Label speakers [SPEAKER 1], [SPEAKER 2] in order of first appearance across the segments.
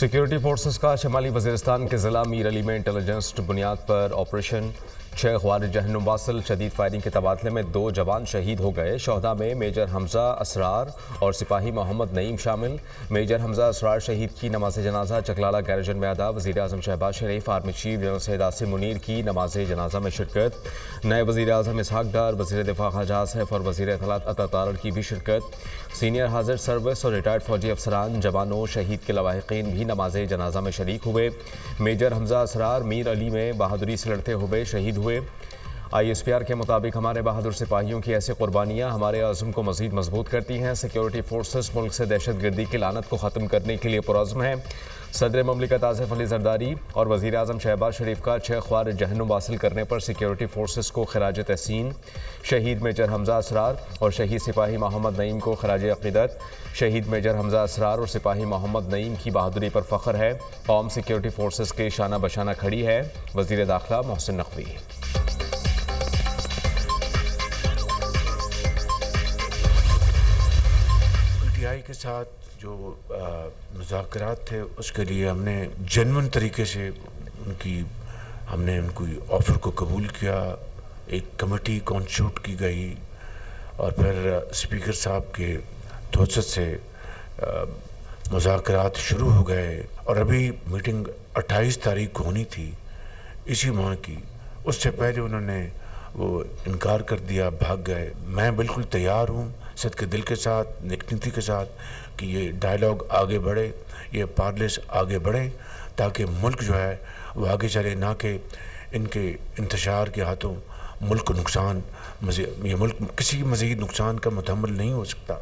[SPEAKER 1] Security forces का शमाली वज़ीरिस्तान के ज़िला मीर अली में इंटेलिजेंस बुनियाद पर ऑपरेशन 6 ख्वारिज जहन्नुम वासिल शदीद फायरिंग के तबादले में 2 जवान शहीद हो गए। शहदा में मेजर हमजा असरार और सिपाही मोहम्मद नईम शामिल। मेजर हमजा असरार शहीद की नमाज जनाजा चकलाला गैरजन में अदा। वज़ीर आज़म Shahbaz Sharif, army chief general Syed Asim Munir की नमाज जनाजा में शिरकत। नए वज़ीर आज़म इसहाक डार, वज़ीर दिफा ख़ाजा सैफ और वज़ीर इत्तलात अता तारड़ की भी शिरकत। सीनियर हाजिर सर्विस और रिटायर्ड फौजी अफसरान, जवानों, शहीद के लवाहिकीन भी नमाज जनाजा में शरीक हुए। मेजर हमजा असरार मीर अली में बहादुरी से लड़ते हुए शहीद हुए। ISPR के मुताबिक हमारे बहादुर सिपाहियों की ऐसी कुर्बानियाँ हमारे आज़म को मज़ीद मजबूत करती हैं। सिक्योरिटी फोर्सेस मुल्क से दहशत गर्दी की लानत को ख़त्म करने के लिए पुरज़्म है। सदर ममलिकत आसिफ अली ज़रदारी और वज़ीर आज़म शहबाज शरीफ का 6 ख्वारिज जहन्नुम हासिल करने पर सिक्योरिटी फोर्सेस को खिराज तहसीन। शहीद मेजर हमजा असरार और शहीद सिपाही मोहम्मद नईम को खिराज अक़ीदत। शहीद मेजर हमजा असरार और सिपाही मोहम्मद नईम की बहादुरी पर फ़ख्र है। कौम सिक्योरिटी फोर्सेस के शाना बशाना खड़ी है। वज़ीर दाखिला मोहसिन नकवी।
[SPEAKER 2] के साथ जो मुज़ाकरात थे उसके लिए हमने जेन्युइन तरीके से हमने उनकी ऑफ़र को कबूल किया। एक कमेटी कॉन्स्टिट्यूट की गई और फिर स्पीकर साहब के तोसत से मुज़ाकरात शुरू हो गए और अभी मीटिंग 28 तारीख को होनी थी इसी माह की। उससे पहले उन्होंने वो इनकार कर दिया, भाग गए। मैं बिल्कुल तैयार हूँ सद के दिल के साथ, नेकनीति के साथ कि ये डायलॉग आगे बढ़े, ये पार्लिस आगे बढ़े ताकि मुल्क जो है वो आगे चले, ना कि इनके इंतशार के हाथों मुल्क को नुकसान, ये मुल्क किसी मज़ीद नुकसान का मुतहम्मिल नहीं हो सकता।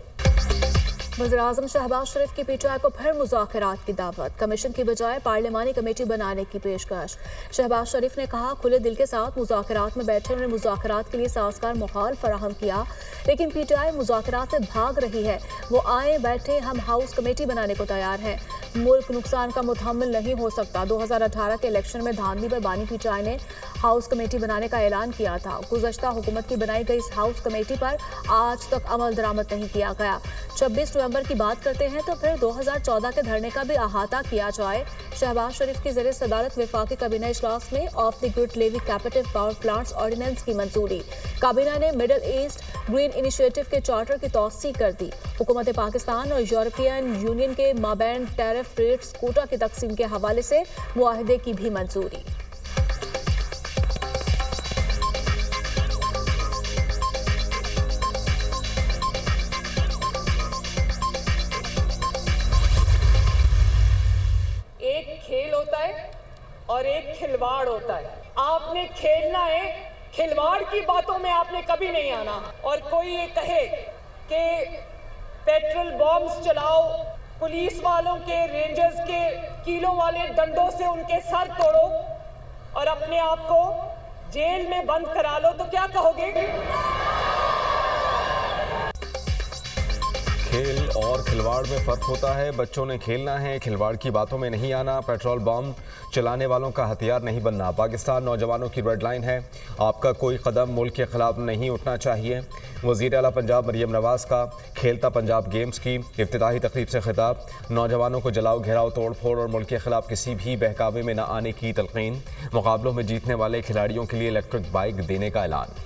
[SPEAKER 3] वज़ीर आज़म शहबाज शरीफ की PTI को फिर मुज़ाकरात की दावत। कमीशन की बजाय पार्लिमानी कमेटी बनाने की पेशकश। शहबाज शरीफ ने कहा, खुले दिल के साथ मुज़ाकरात में बैठे, उन्होंने मुज़ाकरात के लिए साज़गार माहौल फराहम किया, लेकिन PTI मुज़ाकरात से भाग रही है। वो आए बैठे, हम हाउस कमेटी बनाने को तैयार हैं। मुल्क नुकसान का मुतहम्मिल नहीं हो सकता। 2018 के इलेक्शन में धांधली पर बानी PTI ने हाउस कमेटी बनाने का ऐलान किया था। गुज़श्ता हुकूमत की बनाई गई इस हाउस कमेटी पर आज तक अमल दरामद नहीं किया गया। 26 नवंबर की बात करते हैं तो फिर 2014 के धरने का भी अहाता किया जाए। शहबाज शरीफ की ज़ेरे सदारत वफाकी काबीना इजलास में off the grid levy captive power plants ordinance की मंजूरी। काबीना ने मिडल ईस्ट ग्रीन इनिशिएटिव के चार्टर की तौसीक कर दी। हुकूमत पाकिस्तान और यूरोपियन यूनियन के माबैन टैरिफ रेट्स कोटा की तकसीम के हवाले से मुआहदे की भी मंजूरी।
[SPEAKER 4] खेल होता है और एक खिलवाड़ होता है। आपने खेलना है, खिलवाड़ की बातों में आपने कभी नहीं आना। और कोई ये कहे कि पेट्रोल बॉम्ब्स चलाओ, पुलिस वालों के, रेंजर्स के किलों वाले डंडों से उनके सर तोड़ो और अपने आप को जेल में बंद करा लो, तो क्या कहोगे?
[SPEAKER 1] खेल और खिलवाड़ में फ़र्क होता है। बच्चों ने खेलना है, खिलवाड़ की बातों में नहीं आना। पेट्रोल बम चलाने वालों का हथियार नहीं बनना। पाकिस्तान नौजवानों की रेड लाइन है। आपका कोई कदम मुल्क के खिलाफ नहीं उठना चाहिए। वज़ीर आला पंजाब मरियम नवाज़ का खेलता पंजाब गेम्स की इफ्तिताही तकरीब से खिताब। नौजवानों को जलाओ, घेराव, तोड़ फोड़ और मुल्क के खिलाफ किसी भी बहकावे में न आने की तलकीन। मुकाबलों में जीतने वाले खिलाड़ियों के लिए इलेक्ट्रिक बाइक देने का ऐलान।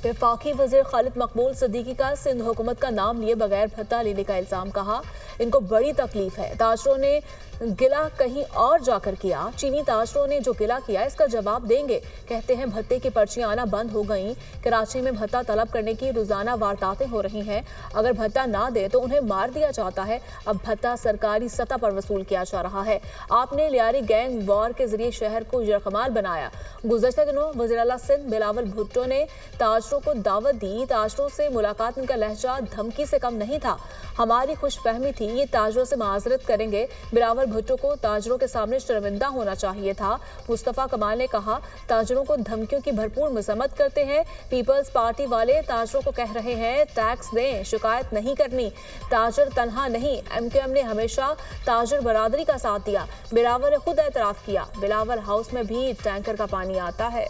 [SPEAKER 3] वफाकी वज़ीर खालिद मकबूल सिद्दीकी का सिंध हुकूमत का नाम लिए बगैर भत्ता लेने का इल्ज़ाम। कहा, इनको बड़ी तकलीफ है। ताजरों ने गिला कहीं और जाकर किया। चीनी ताजरों ने जो गिला किया इसका जवाब देंगे। कहते हैं भत्ते की पर्चियां आना बंद हो गईं। कराची में भत्ता तलब करने की रोजाना वारदातें हो रही हैं। अगर भत्ता ना दे तो उन्हें मार दिया जाता है। अब भत्ता सरकारी सतह पर वसूल किया जा रहा है। आपने लियारी गैंग वॉर के जरिए शहर को यरकमाल बनाया। गुज़श्ता दिनों वज़ीर आला सिंध बिलावल भुट्टो ने ताजरों को दावत दी। ताजरों से मुलाकात में का लहजा धमकी से कम नहीं था। हमारी खुशफहमी थी, ये ताजरों से माजरत करेंगे। बिलावल भुट्टो को ताजरों के सामने शर्मिंदा होना चाहिए था। मुस्तफ़ा कमाल ने कहा, ताजरों को धमकियों की भरपूर मजम्मत करते हैं। पीपल्स पार्टी वाले ताजरों को कह रहे हैं टैक्स दें, शिकायत नहीं करनी। ताजर तनहा नहीं, MQM ने हमेशा ताजर बरादरी का साथ दिया। बिलावल ने खुद एतराफ़ किया, बिलावल हाउस में भी टैंकर का पानी आता है।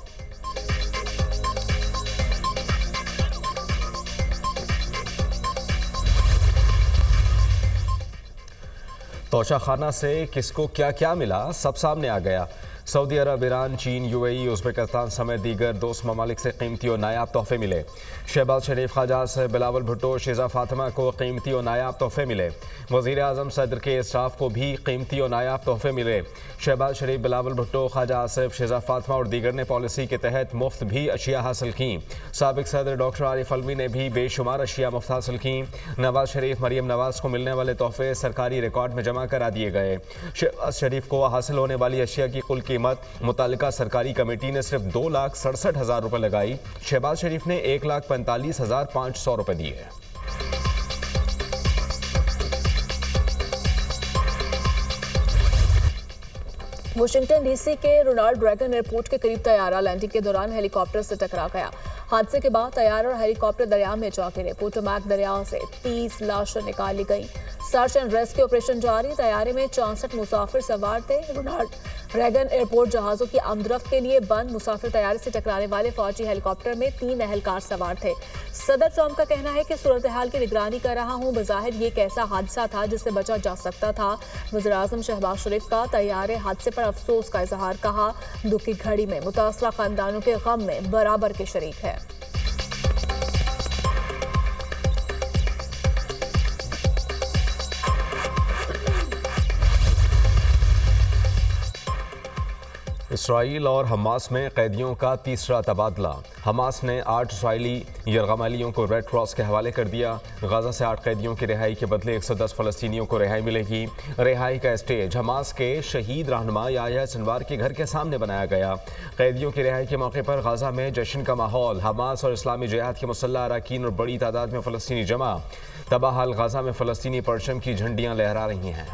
[SPEAKER 1] तोशाखाना से किसको क्या क्या मिला, सब सामने आ गया। सऊदी अरब, ईरान, चीन, यूएई, उज़्बेकिस्तान समेत दीगर दोस्त ममालिक से कीमती और नायाब तोहफे मिले। शहबाज शरीफ, ख्वाजा से बिलावल भुट्टो, शेजा फातिमा को कीमती और नायाब तोहफे मिले। वज़ीर आज़म सदर के स्टाफ को भी कीमती और नायाब तोहफे मिले। शहबाज शरीफ, बिलावल भुट्टो, ख्वाजा आसिफ, शेजा फातिमा और दीगर ने पॉलिसी के तहत मुफ्त भी अशिया हासिल की। साबिक सदर डॉक्टर आरिफ अलवी ने भी बेशुमार अशिया मुफ्त हासिल की। नवाज शरीफ, मरियम नवाज को मिलने वाले तोहफे सरकारी रिकॉर्ड में जमा करा दिए गए। शहबाज शरीफ को हासिल होने वाली अशिया की कुल कीमत मुतालिका सरकारी कमेटी ने सिर्फ 2,67,000 रुपये लगाई। शहबाज शरीफ ने 1,45,500 रुपये दिए।
[SPEAKER 3] वाशिंगटन डीसी के रोनाल्ड रेगन एयरपोर्ट के करीब तैयारा लैंडिंग के दौरान हेलीकॉप्टर से टकरा गया। हादसे के बाद तैयारा और हेलीकॉप्टर दरिया में जा गिरे। पोटोमैक दरिया से 30 लाशें निकाली गईं। सर्च एंड रेस्क्यू ऑपरेशन जारी। तैयारे में 64 मुसाफिर सवार थे। रोनाल्ड रेगन एयरपोर्ट जहाज़ों की आमदरफ्त के लिए बंद। मुसाफिर तैयारे से टकराने वाले फौजी हेलीकॉप्टर में 3 एहलकार सवार थे। सदर ट्रंप का कहना है कि सूरत हाल की निगरानी कर रहा हूं। बज़ाहिर ये कैसा हादसा था जिससे बचा जा सकता था। वज़ीर आज़म शहबाज शरीफ का तैयारे हादसे पर अफसोस का इजहार। कहा, दुख की घड़ी में मुतासरा खानदानों के गम में बराबर के शरीक है।
[SPEAKER 1] इसराइल और हमास में कैदियों का तीसरा तबादला। हमास ने 8 इसराइली यरगमालियों को रेड क्रॉस के हवाले कर दिया। गाजा से 8 कैदियों की रिहाई के बदले 110 फ़लस्तीनियों को रिहाई मिलेगी। रिहाई का स्टेज हमास के शहीद रहनुमा याह्या सिनवार के घर के सामने बनाया गया। कैदियों की रिहाई के मौके पर गाजा में जश्न का माहौल। हमास और इस्लामी जिहाद के मुसल्लह अरकान और बड़ी तादाद में फ़लस्तीनी जमा। तबाहाल गाजा में फ़लस्तीनी परचम की झंडियाँ लहरा रही हैं।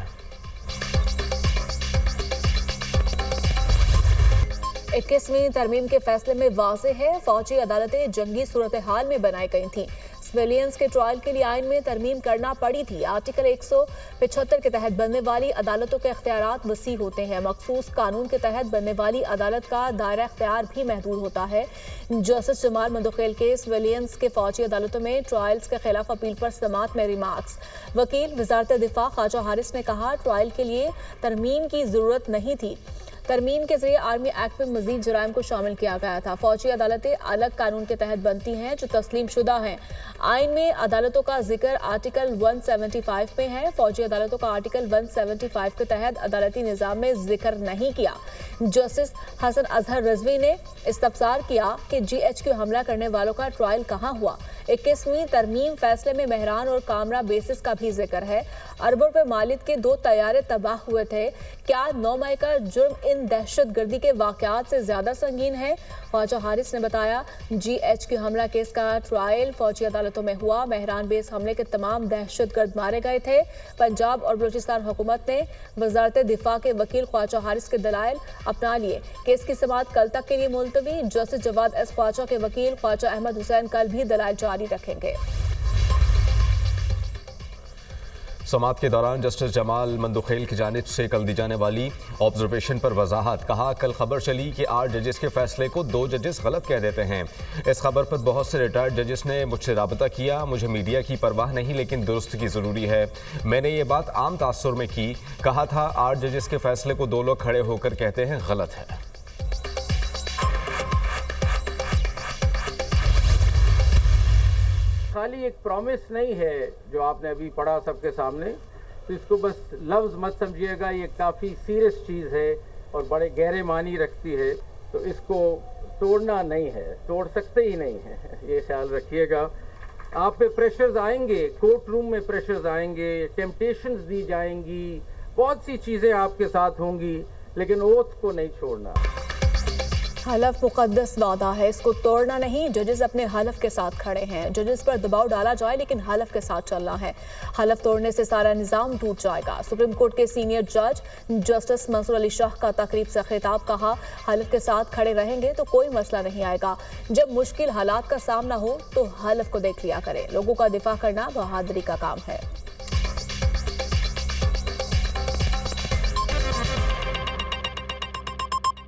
[SPEAKER 3] 21वीं तरमीम के फैसले में वाज़ेह है, फौजी अदालतें जंगी सूरत हाल में बनाई गई थीं। सिविलियंस के ट्रायल के लिए आइन में तरमीम करना पड़ी थी। आर्टिकल 175 के तहत बनने वाली अदालतों के इख्तियारात वसी होते हैं। मखसूस कानून के तहत बनने वाली अदालत का दायरा इख्तियार भी महदूद होता है। जस्टिस जमाल मंदोखेल के सिविलियंस के फौजी अदालतों में ट्रायल्स के खिलाफ अपील पर समाअत में रिमार्क्स। वकील वजारत दिफा ख्वाजा हारिस ने कहा, ट्रायल के लिए तरमीम की ज़रूरत नहीं थी। तरमीम के जरिए आर्मी एक्ट में मजीद जराइम को शामिल किया गया था। फौजी अदालतें अलग कानून के तहत बनती हैं जो तस्लीम शुदा हैं। आइन में अदालतों का जिक्र आर्टिकल 175 में है। फौजी अदालतों का आर्टिकल 175 के तहत अदालती निज़ाम में जिक्र नहीं किया। जस्टिस हसन अजहर रिजवी ने इस्तफसार किया कि GHQ हमला करने वालों का ट्रायल कहाँ हुआ। 21वीं तरमीम फैसले में मेहरान और कामरा बेसिस का भी जिक्र है। अरबों रुपए मालिक के 2 तैयारे तबाह हुए थे। क्या 9 मई का जुर्म इन दहशतगर्दी के वाकयात से ज्यादा संगीन है? ख्वाजा हारिस ने बताया, GHQ हमला केस का ट्रायल फौजी अदालतों में हुआ। मेहरान बेस हमले के तमाम दहशतगर्द मारे गए थे। पंजाब और बलूचिस्तान हुकूमत ने वजारत दिफा के वकील ख्वाजा हारिस के दलाइल अपना लिए। केस की समाअत कल तक के लिए मुलतवी। जस्टिस जवाद एस ख्वाजा के वकील ख्वाजा अहमद हुसैन कल भी दलाइल जारी रखेंगे।
[SPEAKER 1] समाअत के दौरान जस्टिस जमाल मंदोखेल की जानिब से कल दी जाने वाली ऑब्जर्वेशन पर वजाहत। कहा, कल खबर चली कि 8 जजेस के फैसले को 2 जजेस गलत कह देते हैं। इस खबर पर बहुत से रिटायर्ड जजेस ने मुझसे राबता किया। मुझे मीडिया की परवाह नहीं, लेकिन दुरुस्त की ज़रूरी है। मैंने ये बात आम तासुर में की। कहा था 8 जजेस के फैसले को 2 लोग खड़े होकर कहते हैं गलत है।
[SPEAKER 5] खाली एक प्रॉमिस नहीं है जो आपने अभी पढ़ा सबके सामने, तो इसको बस लफ्ज़ मत समझिएगा। ये काफ़ी सीरियस चीज़ है और बड़े गहरे मानी रखती है, तो इसको तोड़ना नहीं है, तोड़ सकते ही नहीं है, ये ख्याल रखिएगा। आप पे प्रेशर्स आएंगे, कोर्ट रूम में प्रेशर्स आएंगे, टेम्पटेशंस दी जाएंगी, बहुत सी चीज़ें आपके साथ होंगी, लेकिन ओथ को नहीं छोड़ना।
[SPEAKER 3] हलफ मुकद्दस वादा है, इसको तोड़ना नहीं। जजेस अपने हलफ के साथ खड़े हैं। जजेस पर दबाव डाला जाए लेकिन हलफ के साथ चलना है। हलफ तोड़ने से सारा निज़ाम टूट जाएगा। सुप्रीम कोर्ट के सीनियर जज जस्टिस मंसूर अली शाह का तकरीब से खिताब। कहा, हलफ के साथ खड़े रहेंगे तो कोई मसला नहीं आएगा। जब मुश्किल हालात का सामना हो तो हलफ को देख लिया करें। लोगों का दिफा करना बहादुरी का काम है।